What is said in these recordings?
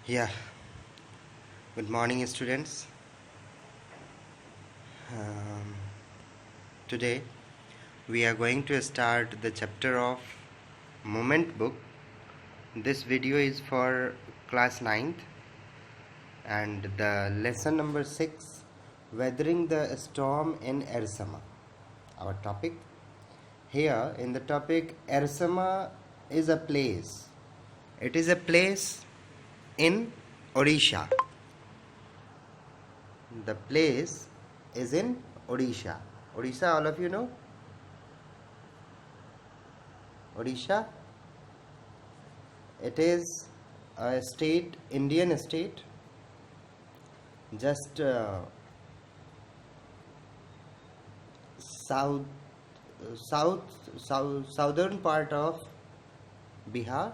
Yeah, good morning, students. Um, Today we are going to start the chapter of Moment book. This video is for class 9th and the lesson number 6, Weathering the Storm in Ersama. Our topic here in the topic, Ersama is a place. It is a place in Odisha. The place is in Odisha. Odisha, all of you know? Odisha. It is a state, Indian state, just south, southern part of Bihar.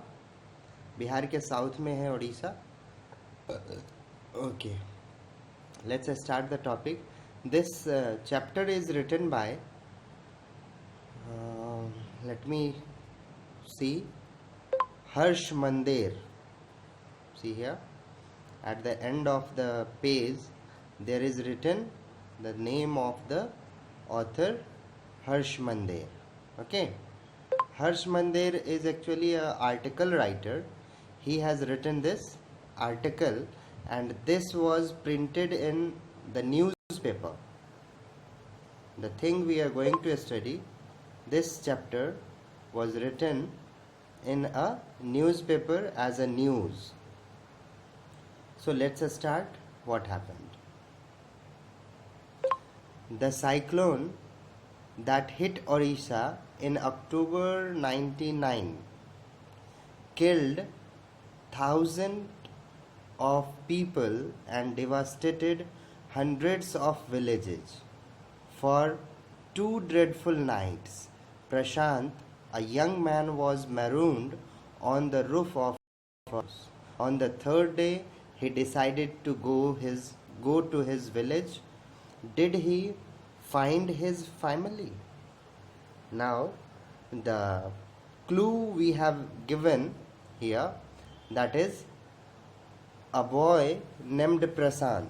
Bihar के south में है Orissa. Okay, let's start the topic. This chapter is written by, let me see, Harsh Mandir. See here, at the end of the page, there is written the name of the author, Harsh Mandir. Okay, Harsh Mandir is actually an article writer. He has written this article, and this was printed in the newspaper. The thing we are going to study, this chapter was written in a newspaper as a news. So let's start what happened. The cyclone that hit Orissa in October 99 killed thousands of people and devastated hundreds of villages. For 2 dreadful nights, Prashant, a young man, was marooned on the roof of a house. On the third day, he decided to go to his village. Did he find his family? Now, the clue we have given here, that is a boy named Prasant.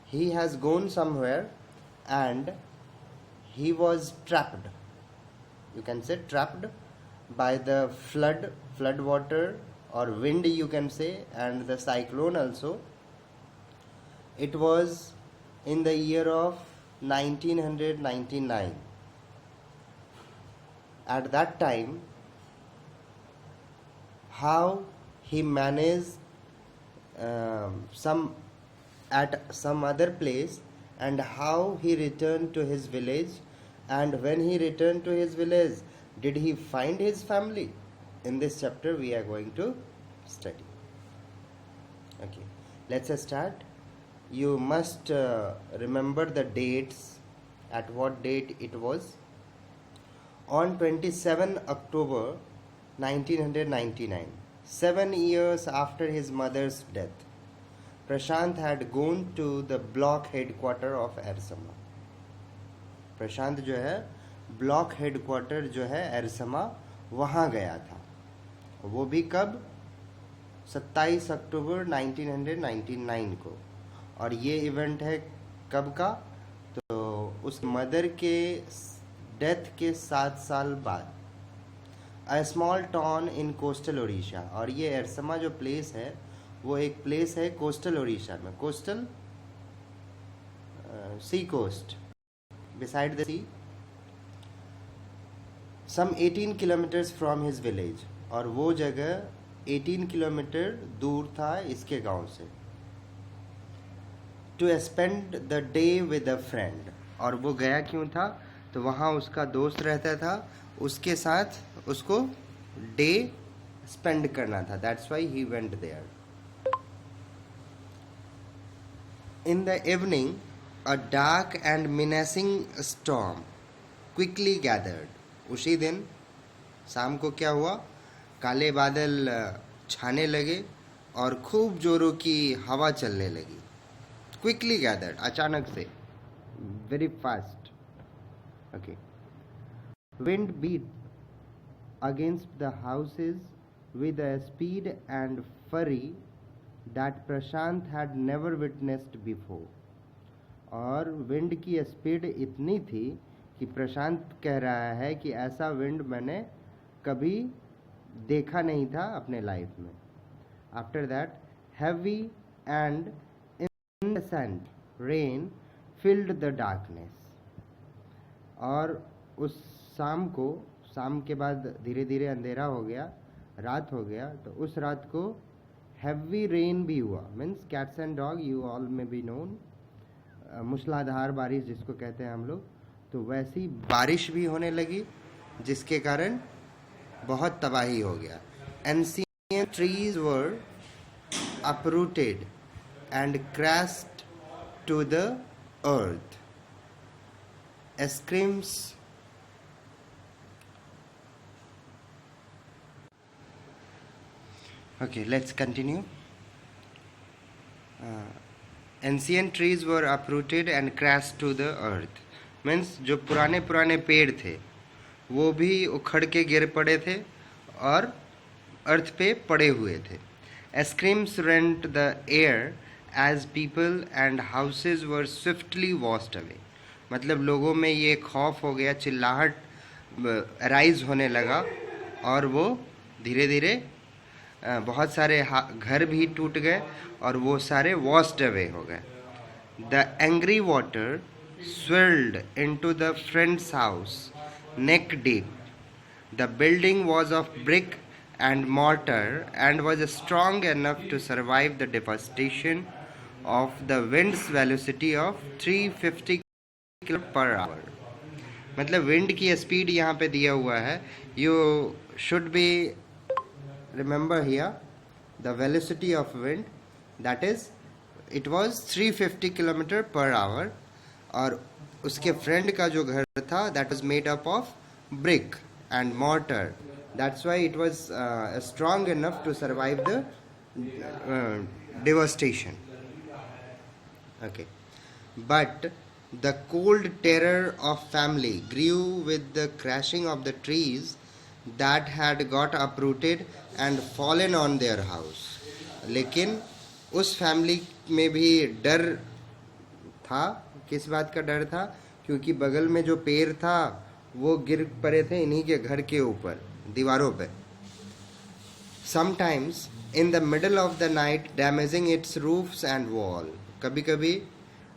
He has gone somewhere and he was trapped. You can say trapped by the flood water or wind, you can say, and the cyclone also. It was in the year of 1999. At that time, how he managed some at some other place, and how he returned to his village, and when he returned to his village, did he find his family? In this chapter we are going to study. Okay, let's start. You must remember the dates. At what date it was? On 27 October 1999, 7 years after his mother's death, Prashant had gone to the block headquarter of एरसमा. प्रशांत जो है block headquarter जो है एरसमा, वहाँ गया था. वो भी कब? 27 अक्टूबर 1999 को. और ये इवेंट है कब का? तो उस मदर के डेथ के 7 साल बाद. A small town in coastal Orissa. और ये एरसमा जो प्लेस है वो एक प्लेस है कोस्टल उड़ीसा में. Coastal sea coast, beside the sea, some 18 kilometers from his village. और वो जगह 18 किलोमीटर दूर था इसके गांव से. To spend the day with a friend. और वो गया क्यों था? तो वहाँ उसका दोस्त रहता था, उसके साथ उसको डे स्पेंड करना था. That's why he went there. In the evening, a dark and menacing storm quickly gathered. उसी दिन शाम को क्या हुआ? काले बादल छाने लगे और खूब जोरों की हवा चलने लगी. Quickly gathered, अचानक से, very fast. Okay. Wind beat against the houses with a speed and fury that Prashant had never witnessed before. और विंड की स्पीड इतनी थी कि प्रशांत कह रहा है कि ऐसा विंड मैंने कभी देखा नहीं था अपने लाइफ में. After that heavy and incessant rain filled the darkness. और उस शाम के बाद धीरे धीरे अंधेरा हो गया, रात हो गया. तो उस रात को हैवी रेन भी हुआ. Means cats and dog, you all में बी नोन, मूसलाधार बारिश जिसको कहते हैं हम लोग. तो वैसी बारिश भी होने लगी जिसके कारण बहुत तबाही हो गया. Ancient trees were uprooted and crashed to the earth. Screams. Okay, let's continue. Ancient trees were uprooted and crashed to the earth. Means जो पुराने पुराने पेड़ थे वो भी उखड़ के गिर पड़े थे और अर्थ पे पड़े हुए थे. Screams rent the air as people and houses were swiftly washed away. मतलब लोगों में ये खौफ हो गया, चिल्लाहट राइज होने लगा और वो धीरे धीरे बहुत सारे घर भी टूट गए और वो सारे वॉश्ड अवे हो गए. The angry water swirled into the friend's house neck deep. The building was of brick and mortar and was strong enough to survive the devastation of the wind's velocity of 350 km per hour. मतलब wind की speed यहाँ पे दिया हुआ है. You should be remember here the velocity of wind, that is it was 350 kilometre per hour. और उसके friend का जो घर था that was made up of brick and mortar. That's why it was strong enough to survive the devastation. Okay. But the cold terror of family grew with the crashing of the trees that had got uprooted and fallen on their house. लेकिन उस family में भी डर था. किस बात का डर था? क्योंकि बगल में जो पेड़ था वो गिर पड़े थे इन्हीं के घर के ऊपर, दीवारों पे. Sometimes in the middle of the night damaging its roofs and wall. कभी कभी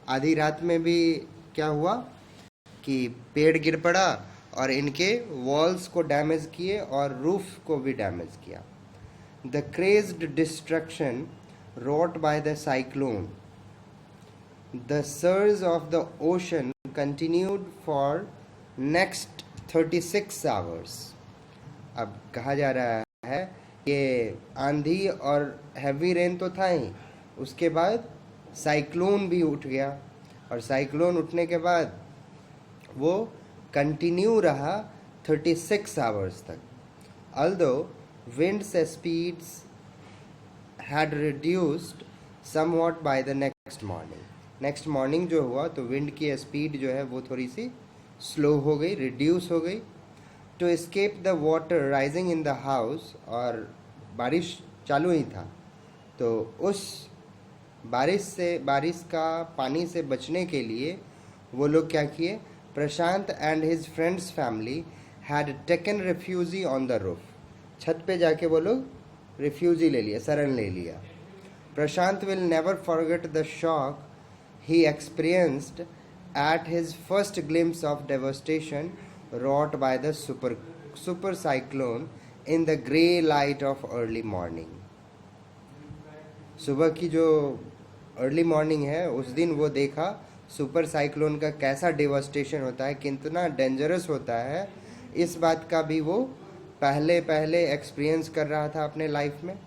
आधी रात में भी क्या हुआ कि पेड़ गिर पड़ा और इनके वॉल्स को डैमेज किए और रूफ को भी डैमेज किया. The crazed destruction wrought by the cyclone. The surge of the ocean continued for next 36 hours. अब कहा जा रहा है कि आंधी और हैवी रेन तो था ही, उसके बाद साइक्लोन भी उठ गया और साइक्लोन उठने के बाद वो कंटिन्यू रहा 36 आवर्स तक. Although winds speeds had reduced somewhat by the next morning. Next morning जो हुआ तो विंड की स्पीड जो है वो थोड़ी सी स्लो हो गई, रिड्यूस हो गई. To escape the water rising in the house, और बारिश चालू ही था तो उस बारिश का पानी से बचने के लिए वो लोग क्या किए, Prashant and his friends family had taken refugee on the roof. छत पे जाके वो लोग रिफ्यूजी ले लिया, शरण ले लिया. Prashant will never forget the shock he experienced at his first glimpse of devastation wrought by the super cyclone in the grey light of early morning. सुबह की जो अर्ली मॉर्निंग है उस दिन वो देखा सुपर साइक्लोन का कैसा डेवास्टेशन होता है, कितना डेंजरस होता है. इस बात का भी वो पहले एक्सपीरियंस कर रहा था अपने लाइफ में.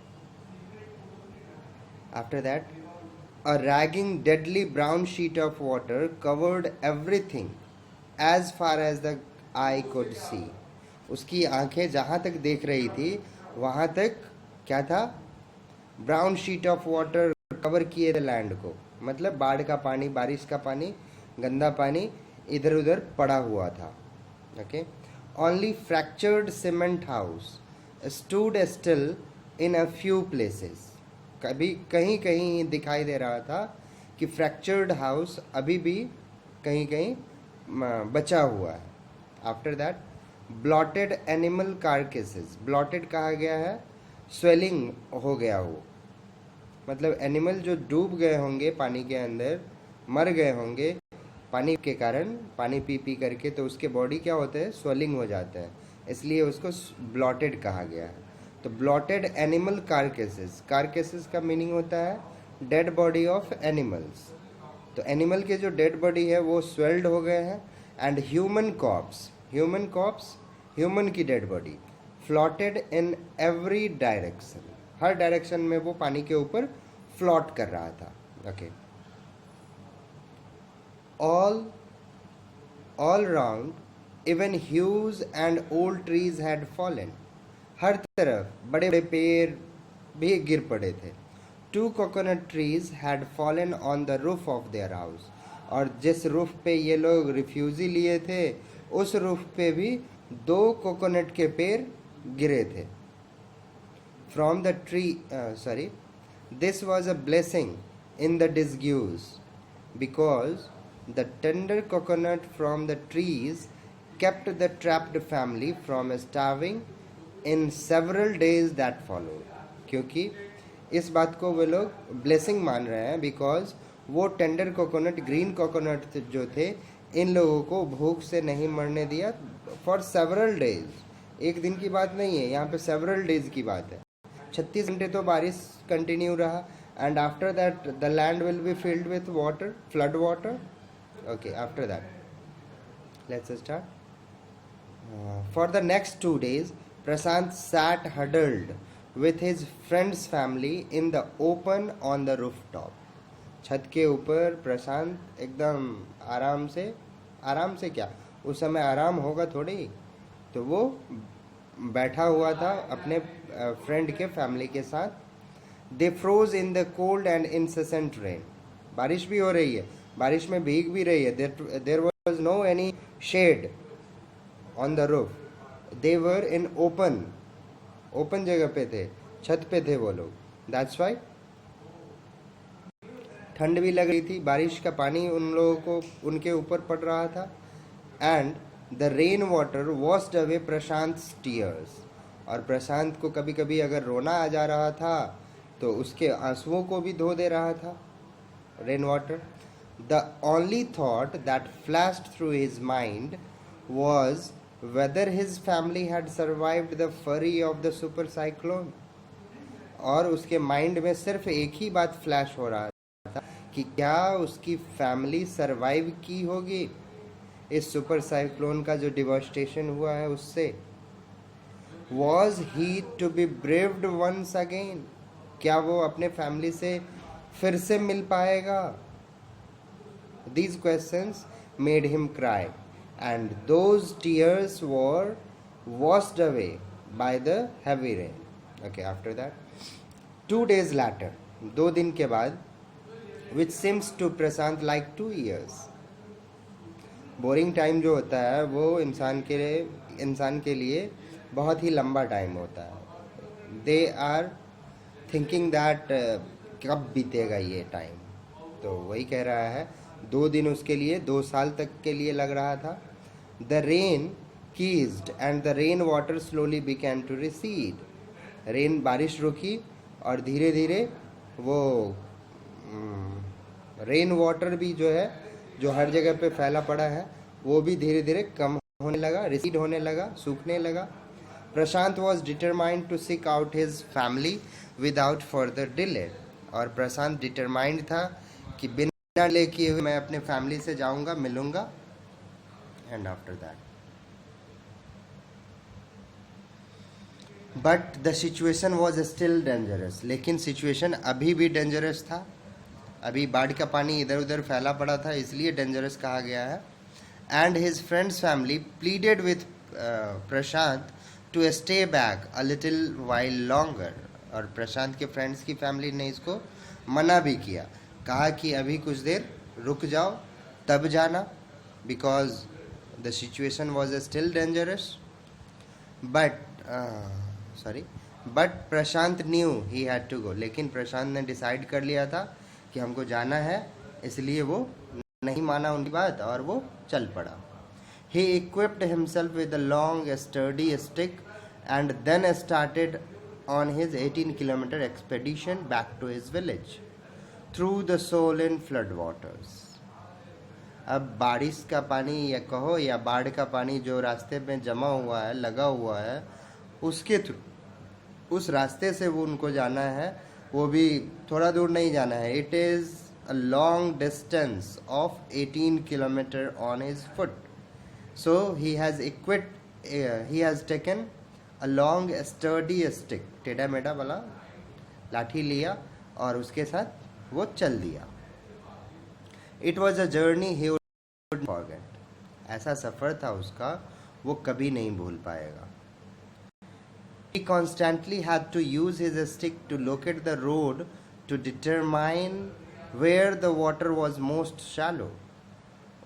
After that a ragging deadly brown sheet of water covered everything as far as the eye could see. उसकी आंखें जहाँ तक देख रही थी वहाँ तक क्या था, brown sheet of water cover किए थे लैंड को. मतलब बाढ़ का पानी, बारिश का पानी, गंदा पानी इधर उधर पड़ा हुआ था. Okay. Only fractured cement house stood still in a few places. कभी कहीं कहीं दिखाई दे रहा था कि फ्रैक्चर्ड हाउस अभी भी कहीं कहीं बचा हुआ है. After that, bloated animal carcasses. Bloated कहा गया है, स्वेलिंग हो गया हो, मतलब एनिमल जो डूब गए होंगे पानी के अंदर, मर गए होंगे पानी के कारण, पानी पी पी करके, तो उसके बॉडी क्या होते हैं, स्वेलिंग हो जाते हैं, इसलिए उसको ब्लॉटेड कहा गया है. तो ब्लॉटेड एनिमल कार्केसेस. कार्केसेस का मीनिंग होता है डेड बॉडी ऑफ एनिमल्स. तो एनिमल के जो डेड बॉडी है वो स्वेल्ड हो गए हैं. And human corpse. Human corpse, human की dead body floated in every direction. हर डायरेक्शन में वो पानी के ऊपर फ्लॉट कर रहा था. Okay. all round even hues and old trees had fallen. हर तरफ बड़े बड़े पेड़ भी गिर पड़े थे. 2 coconut trees had fallen on the roof of their house. और जिस रूफ पे ये लोग रिफ्यूजी लिए थे, उस रूफ पे भी 2 कोकोनट के पेड़ गिरे थे. From the tree, this was a blessing in the disguise, because the tender coconut from the trees kept the trapped family from starving in several days that followed. क्योंकि इस बात को वे लोग ब्लेसिंग मान रहे हैं, बिकॉज वो टेंडर कोकोनट, ग्रीन कोकोनट जो थे, इन लोगों को भूख से नहीं मरने दिया फॉर सेवरल डेज. एक दिन की बात नहीं है, यहाँ पे सेवरल डेज की बात है. 36 घंटे तो बारिश कंटिन्यू रहा. And after that the land will be filled with water, flood water. Okay, after that, let's start. For the next 2 days, Prashant sat huddled with his friend's family in the open on the rooftop. छत के ऊपर प्रशांत एकदम आराम से क्या, उस समय आराम होगा थोड़ी, तो वो बैठा हुआ था अपने फ्रेंड के फैमिली के साथ. They froze in the cold and incessant rain. बारिश भी हो रही है, बारिश में भीग भी रही है. There was no any shade on the roof. They were in open जगह पे थे, छत पे थे वो लोग. That's why ठंड भी लग रही थी, बारिश का पानी उन लोगों को उनके ऊपर पड़ रहा था. And the rain water washed away Prashant's tears. और प्रशांत को कभी कभी अगर रोना आ जा रहा था तो उसके आंसुओं को भी धो दे रहा था rain water. The only thought that flashed through his mind was whether his family had survived the fury of the super cyclone. और उसके माइंड में सिर्फ एक ही बात फ्लैश हो रहा था कि क्या उसकी फैमिली सरवाइव की होगी इस सुपर साइक्लोन का जो डिवास्टेशन हुआ है उससे. Was he to be braved once again? क्या वो अपने फैमिली से फिर से मिल पाएगा? These questions made him cry, and those tears were washed away by the heavy rain. Okay, after that, 2 days later, 2 दिन के बाद, which seems to Prashant like 2 years. Boring time जो होता है वो इंसान के लिए बहुत ही लंबा टाइम होता है. दे आर थिंकिंग दैट कब बीतेगा ये टाइम. तो वही कह रहा है, 2 दिन उसके लिए 2 साल तक के लिए लग रहा था. The rain ceased and the rain water slowly began to recede. Rain, बारिश रुकी और धीरे धीरे वो रेन वाटर भी जो है, जो हर जगह पे फैला पड़ा है, वो भी धीरे धीरे कम होने लगा, रिसीड होने लगा, सूखने लगा. Prashant was determined to seek out his family without further delay. और प्रशांत डिटरमाइंड था कि बिना डिले किए हुए मैं अपने फैमिली से जाऊंगा, मिलूंगा. And after that, but the situation was still dangerous. लेकिन सिचुएशन अभी भी डेंजरस था. अभी बाढ़ का पानी इधर उधर फैला पड़ा था, इसलिए डेंजरस कहा गया है. And his friends family pleaded with Prashant to stay back a little while longer. और प्रशांत के फ्रेंड्स की फैमिली ने इसको मना भी किया, कहा कि अभी कुछ देर रुक जाओ तब जाना, because the situation was still dangerous. But but Prashant knew he had to go, लेकिन प्रशांत ने डिसाइड कर लिया था कि हमको जाना है, इसलिए वो नहीं माना उनकी बात और वो चल पड़ा. He equipped himself with a long, sturdy stick and then started on his 18-kilometer expedition back to his village through the Solin floodwaters. अब बारिश का पानी या कहो या बाढ़ का पानी जो रास्ते में जमा हुआ है, लगा हुआ है, उसके थ्रू, उस रास्ते से वो उनको जाना है. वो भी थोड़ा दूर नहीं जाना है. It is a long distance of 18 kilometre on his foot. So he has taken a long sturdy stick, टेढ़ा मेढ़ा वाला लाठी लिया और उसके साथ वो चल दिया. It was a journey he would not forget. ऐसा सफ़र था उसका, वो कभी नहीं भूल पाएगा. He constantly had to use his stick to locate the road to determine where the water was most shallow.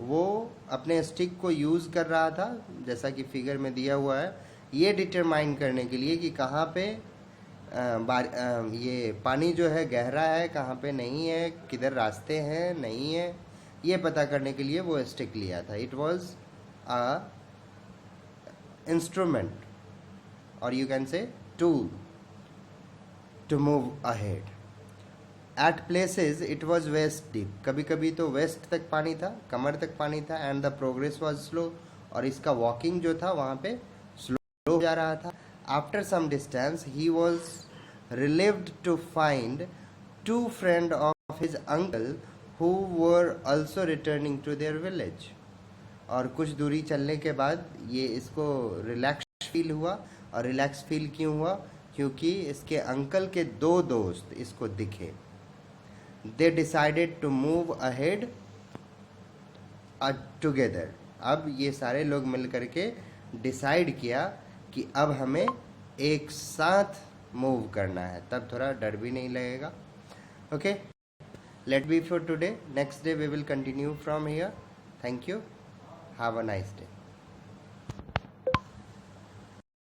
वो अपने स्टिक को यूज़ कर रहा था, जैसा कि फिगर में दिया हुआ है, ये डिटरमाइन करने के लिए कि कहाँ पे ये पानी जो है गहरा है, कहाँ पे नहीं है, किधर रास्ते हैं, नहीं है, ये पता करने के लिए वो स्टिक लिया था. इट वॉज अ इंस्ट्रूमेंट और you can say tool to move ahead. At places it was waist deep, कभी कभी तो वेस्ट तक पानी था, कमर तक पानी था. And the progress was slow, और इसका वॉकिंग जो था वहाँ पे स्लो जा रहा था. After some distance he was relieved to find 2 friend of his uncle who were also returning to their village. और कुछ दूरी चलने के बाद ये इसको रिलैक्स फील हुआ. और रिलैक्स फील क्यों हुआ? क्योंकि इसके अंकल के 2 दोस्त इसको दिखे. They decided to move ahead together. अब ये सारे लोग मिल करके डिसाइड किया कि अब हमें एक साथ मूव करना है, तब थोड़ा डर भी नहीं लगेगा. Okay, let be for today. Next day we will continue from here. Thank you. Have a nice day.